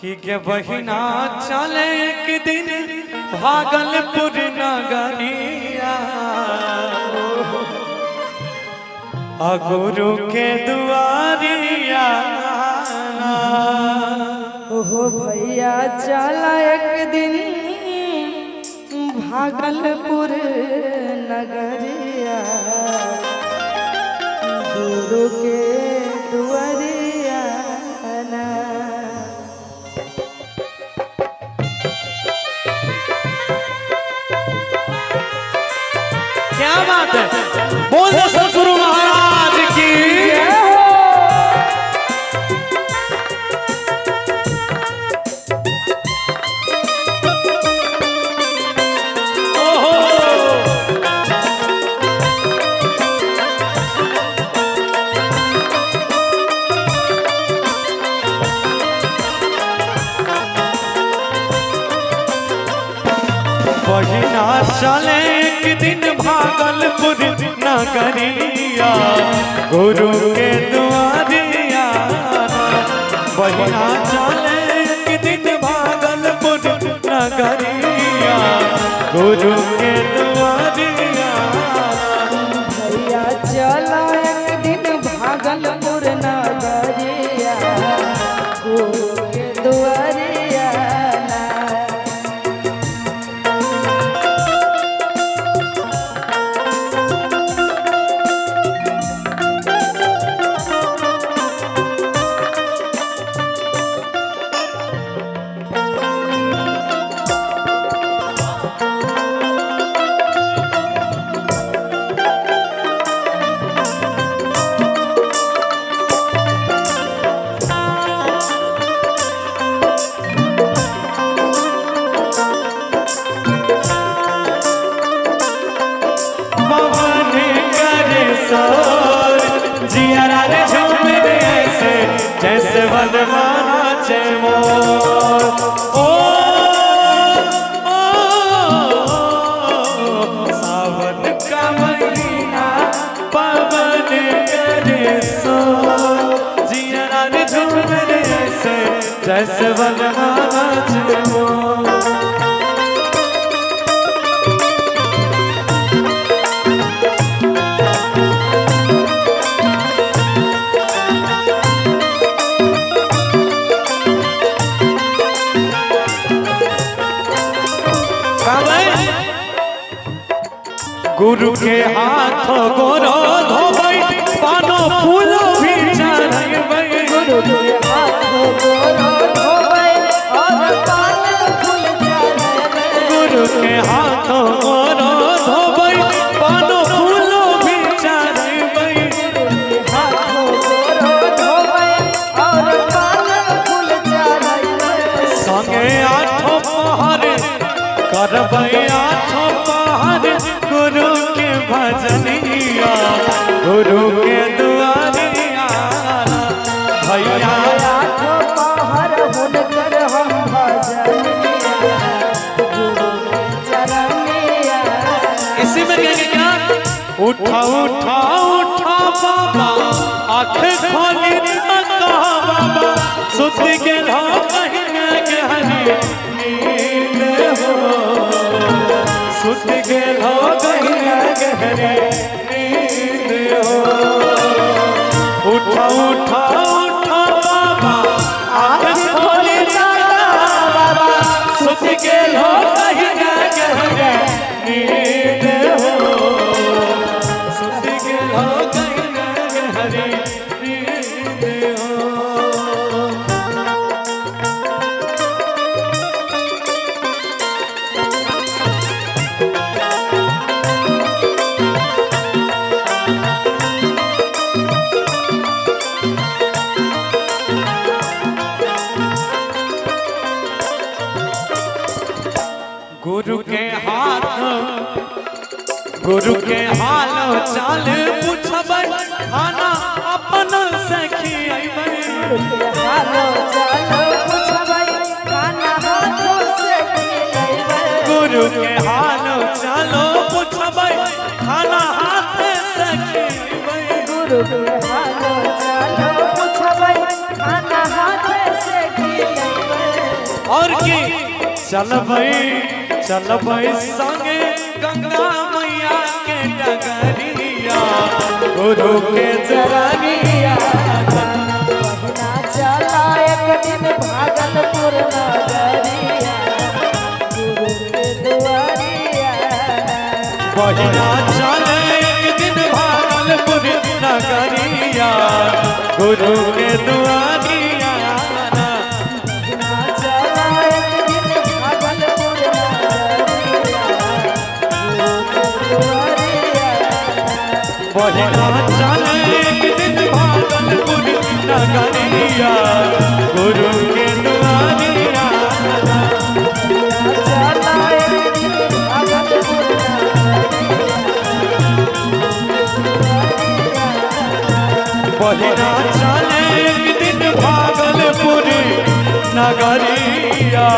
कि के बहिना चले एक दिन भागलपुर नगरिया गुरु के दुआरिया। ओहो भैया चला एक दिन भागलपुर नगरिया गुरु के दुआरिया ना। क्या बात है, बोल दो सतगुरु महाराज की। बहिना चले एक दिन भागलपुर नगरिया गुरु के दुआरिया। बहिना चले एक दिन भागलपुर नगरिया गुरु के दुआरिया। भैया चला एक दिन भागलपुर नगरिया गुरु के दुआरिया ना। जियारा रे झूम रे ऐसे जैसे वनमाला चे मोर। ओ सावन का महीना पवन करे सोर। जियारा रे झूम रे ऐसे जैसे वनमाला चे मोर। गुरु के हाथों गोरो धोबई पानो फूलो भी चढ़ाई। गुरु के हाथों गोरो धोबई और पान फूल चढ़ाई। गुरु के हाथों गोरो धोबई पानो फूलो भी चढ़ाई। गुरु के हाथों गोरो धोबई और पान फूल चढ़ाई। संगे आठों पहर करबई आठों पहर गुरु के भजनिया गुरु के दुआरिया। भैया आठों पहर हुनकर हम भजनिया गुरु के चरनिया। इसी में कहेंगे क्या, उठा उठा उठा बाबा आँख खोली कहा बाबा सुत के लो कहीं गहरी नींद हो। सुत के लो कहीं गहरी नींद हो। उठा उठा उठा बाबा आँख खोली बाबा सुत के लो कहीं गहरी नींद हो। सुत के लो कहीं गहरी नींद हो। गुरु के हाल चाल पूछब खाना अपन सखी गुरु के हाल चाल पूछबै खाना हाथों से खिलैबै। गुरु के हाल चालो पूछब खाना हाथ से खिलैबै। गुरु के हाल चाल पूछबै खाना हाथ से खिलैबै। और की चलबई संगे गंगा मैया के डगरिया गुरु के जरनिया बहिना चला एक दिन भागलपुर नगरिया गुरु के दुआरिया बहिना चले एक दिन भागलपुर नगरिया गुरु के दुआरिया बहिना चला एक दिन भागलपुर नगरिया गुरु के दुआरिया बहिना चले एक दिन भागलपुर नगरिया गुरु के दुआरिया चला एक दिन भागलपुर बहिना चले एक दिन भागलपुर नगरिया।